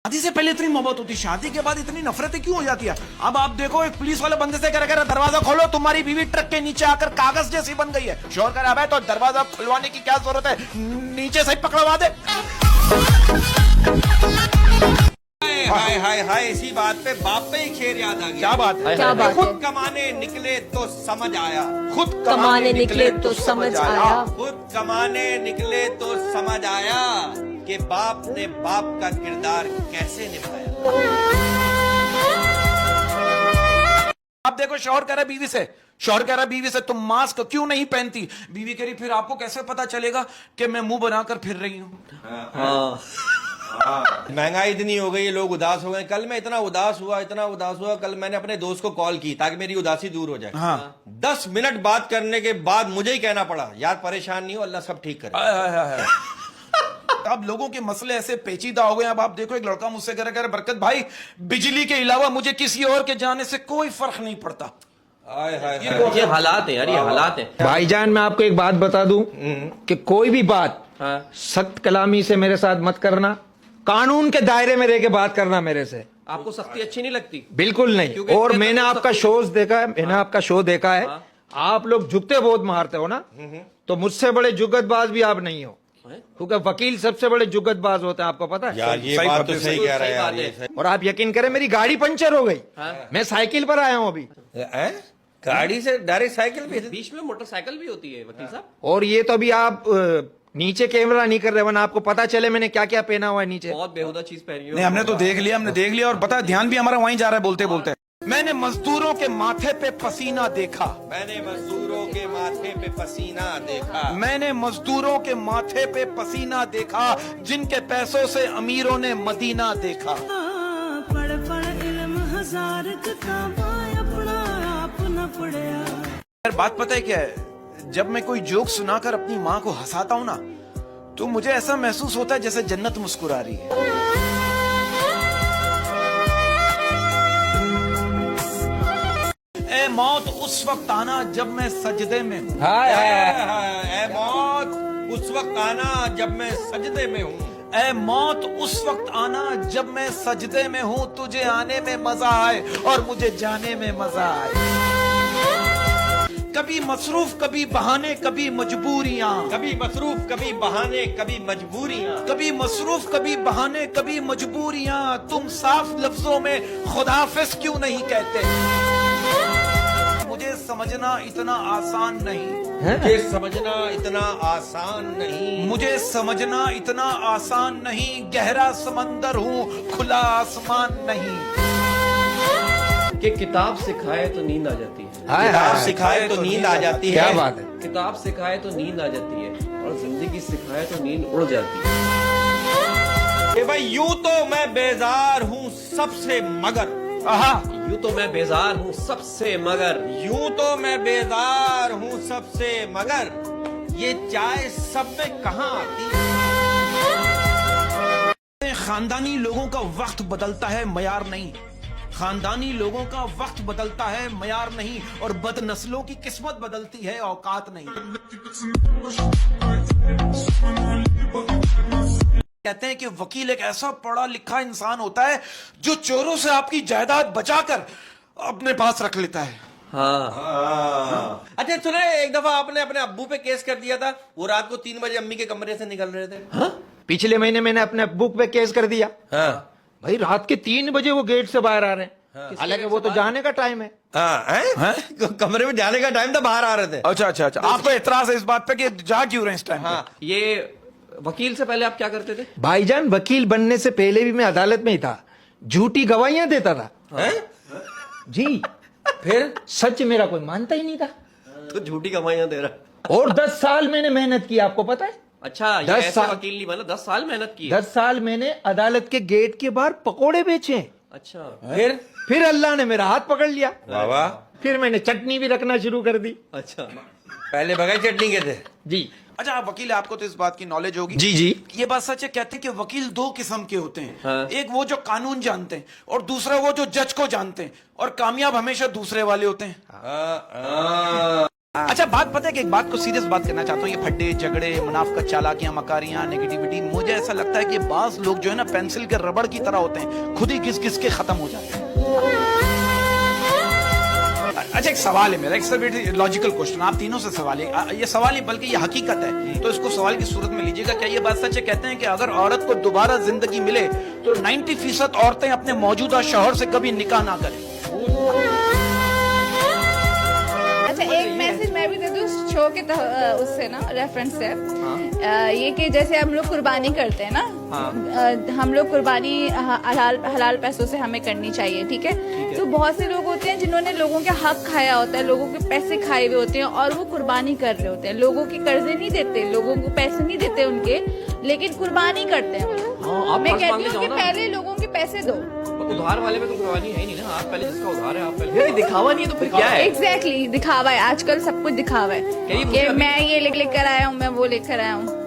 शादी से पहले इतनी मोहब्बत होती, शादी के बाद इतनी नफरतें क्यों हो जाती है? अब आप देखो, एक पुलिस वाले बंदे से कह रहा दरवाजा खोलो, तुम्हारी बीवी ट्रक के नीचे आकर कागज जैसी बन गई है। शोर कर रहा है तो दरवाजा खुलवाने की क्या जरूरत है, नीचे से ही पकड़वा दे। हाय हाय हाय, इसी बात पे बाप पे ही खेर याद आ गया। क्या बात है? क्या बात है? खुद कमाने निकले तो समझ आया, खुद कमाने निकले तो समझ आया, खुद कमाने निकले तो समझ आया कि बाप ने बाप का किरदार कैसे निभाया। आप देखो, शौहर कह रहा बीवी से, शौहर कह रहा बीवी से तुम मास्क क्यों नहीं पहनती? बीवी कह रही फिर आपको कैसे पता चलेगा कि मैं मुंह बनाकर फिर रही हूँ? महंगाई इतनी हो गई, लोग उदास हो गए। कल मैं इतना उदास हुआ, कल मैंने अपने दोस्त को कॉल की ताकि मेरी उदासी दूर हो जाए। हाँ। 10 मिनट बात करने के बाद मुझे ही कहना पड़ा, यार परेशान नहीं हो, अल्लाह सब ठीक करे। अब लोगों के मसले ऐसे पेचीदा हो गए। अब आप देखो, एक लड़का मुझसे कह रहा है बरकत भाई, बिजली के अलावा मुझे किसी और के जाने से कोई फर्क नहीं पड़ता। ये हालात है यार, ये हालात है। भाईजान मैं आपको एक बात बता दूं कि कोई भी बात सख्त कलामी से मेरे साथ मत करना, कानून के दायरे में रह के बात करना मेरे से। आपको सख्ती अच्छी नहीं लगती? बिल्कुल नहीं। और मैंने आपका शोज देखा है, मैंने आपका शो देखा है। आप लोग झुकते बहुत मारते हो ना, तो मुझसे बड़े जुगतबाज भी आप नहीं हो, क्योंकि वकील सबसे बड़े जुगतबाज होते हैं, आपको पता है यार ये बात तो सही कह रहा है यार, ये और आप यकीन करें मेरी गाड़ी पंचर हो गई, मैं साइकिल पर आया हूं अभी। गाड़ी से डायरेक्ट साइकिल पे? बीच में मोटरसाइकिल भी होती है वकील साहब। और ये तो अभी आप नीचे कैमरा नहीं कर रहे, वरना आपको पता चले मैंने क्या क्या पहना हुआ है नीचे। बहुत बेहुदा चीज पहनी हो। नहीं, हमने तो देख लिया, और पता, ध्यान भी हमारा वहीं जा रहा है बोलते बोलते। मैंने मजदूरों के माथे पे पसीना देखा, मैंने मजदूरों के माथे पे पसीना देखा, मैंने मजदूरों के माथे पे पसीना देखा, जिनके पैसों से अमीरों ने मदीना देखा। पढ़ पढ़ इल्म हजार किताबां अपना आप न पढ़या। यार बात पता है क्या है, जब मैं कोई जोक सुनाकर अपनी माँ को हंसाता हूँ ना, तो मुझे ऐसा महसूस होता है जैसे जन्नत मुस्कुरा रही है। ए मौत उस वक्त आना जब मैं सजदे में हूँ, ऐ मौत उस वक्त आना जब मैं सजदे में हूँ, ए मौत उस वक्त आना जब मैं सजदे में हूँ, तुझे आने में मजा आए और मुझे जाने में मजा आए। कभी मसरूफ कभी बहाने कभी मजबूरियां, कभी मसरूफ कभी बहाने कभी मजबूरियां, कभी मसरूफ कभी बहाने कभी मजबूरियां, तुम साफ लफ्जों में खुदाफिज क्यों नहीं कहते? मुझे समझना इतना आसान नहीं, मुझे समझना इतना आसान नहीं, मुझे समझना इतना आसान नहीं, गहरा समंदर हूँ खुला आसमान नहीं। कि किताब सिखाए तो नींद आ जाती है। किताब सिखाए तो नींद आ जाती है। क्या बात है? किताब सिखाए तो नींद आ जाती है, और जिंदगी सिखाए तो नींद उड़ जाती है। कि भाई यूं तो मैं बेजार हूँ सबसे मगर, आहा, यूं तो मैं बेजार हूँ सबसे मगर, यूं तो मैं बेजार हूँ सबसे मगर, ये चाय सब में कहाँ आती है? खानदानी लोगों का वक्त बदलता है, मयार नहीं। खानदानी लोगों का वक्त बदलता है, मयार नहीं, और बदनस्लों की किस्मत बदलती है, औकात नहीं। कहते हैं कि वकील एक ऐसा पढ़ा लिखा इंसान होता है जो चोरों से आपकी जायदाद बचाकर अपने पास रख लेता है। हाँ। अच्छा सुने, एक दफा आपने अपने अब्बू पे केस कर दिया था, वो रात को 3 बजे अम्मी के कमरे से निकल रहे थे। पिछले महीने मैंने अपने बुक पे केस कर दिया। भाई रात के 3 बजे वो गेट से बाहर आ रहे हैं, हालांकि वो तो जाने का टाइम है। कमरे में जाने का टाइम था, बाहर आ रहे थे। अच्छा अच्छा अच्छा, आपको इतराज है इस बात पे कि जा क्यों रहे हैं इस टाइम? हाँ, ये वकील से पहले आप क्या करते थे? भाईजान वकील बनने से पहले भी मैं अदालत में ही था, झूठी गवाहियां देता था। जी, फिर सच मेरा कोई मानता ही नहीं था, तो झूठी कमाइयां दे रहा। और 10 साल मैंने मेहनत की, आपको पता है? अच्छा, ये 10 ऐसा साल वकील नहीं बना, 10 साल मेहनत की है। 10 साल मैंने अदालत के गेट के बाहर पकोड़े बेचे। अच्छा, फिर अल्लाह ने मेरा हाथ पकड़ लिया, वाह, फिर मैंने चटनी भी रखना शुरू कर दी। अच्छा। पहले बगैर चटनी के थे। जी अच्छा, आप वकील है, आपको तो इस बात की नॉलेज होगी। जी जी। ये बात सच है, कहते हैं कि वकील 2 किस्म के होते हैं। हाँ। एक वो जो कानून जानते हैं, और दूसरा वो जो जज को जानते हैं, और कामयाब हमेशा दूसरे वाले होते हैं। अच्छा बात पता है कि एक बात को सीरियस बात करना चाहता हूँ, ये फड्डे झगड़े मुनाफकत चालाकियां मकारियां नेगेटिविटी, मुझे ऐसा लगता है कि बाज लोग जो है ना पेंसिल के रबड़ की तरह होते हैं, खुद ही घिस घिस के खत्म हो जाते हैं। अच्छा एक सवाल है मेरा, एक सब लॉजिकल क्वेश्चन, आप तीनों से सवाल है, ये सवाल ही बल्कि ये हकीकत है, तो इसको सवाल की सूरत में लीजिएगा। क्या ये बात सच है? कहते हैं कि अगर औरत को दोबारा जिंदगी मिले तो 90% औरतें अपने मौजूदा शौहर से कभी निकाह ना करें। अच्छा एक मैसेज मैं भी दे दूं शो के उससे ना रेफरेंस से, ये कि जैसे हम लोग कुर्बानी करते हैं ना, हम लोग कुर्बानी हलाल पैसों से हमें करनी चाहिए, ठीक है? तो बहुत से लोग होते हैं जिन्होंने लोगों के हक खाया होता है, लोगों के पैसे खाए हुए होते हैं और वो कुर्बानी कर रहे होते हैं, लोगों के कर्जे नहीं देते, लोगों को पैसे नहीं देते उनके, लेकिन कुर्बानी करते हैं। मैं कहती हूँ कि पहले लोगों के पैसे दो। उधार वाले में तो कुर्बानी है ही नहीं ना, आप पहले जिसका उधार है आप पहले। दिखावा नहीं है तो फिर क्या है? एग्जैक्टली दिखावा है, आजकल सब कुछ दिखावा है कि मैं ये लेकर आया हूँ, मैं वो लेकर आया हूँ।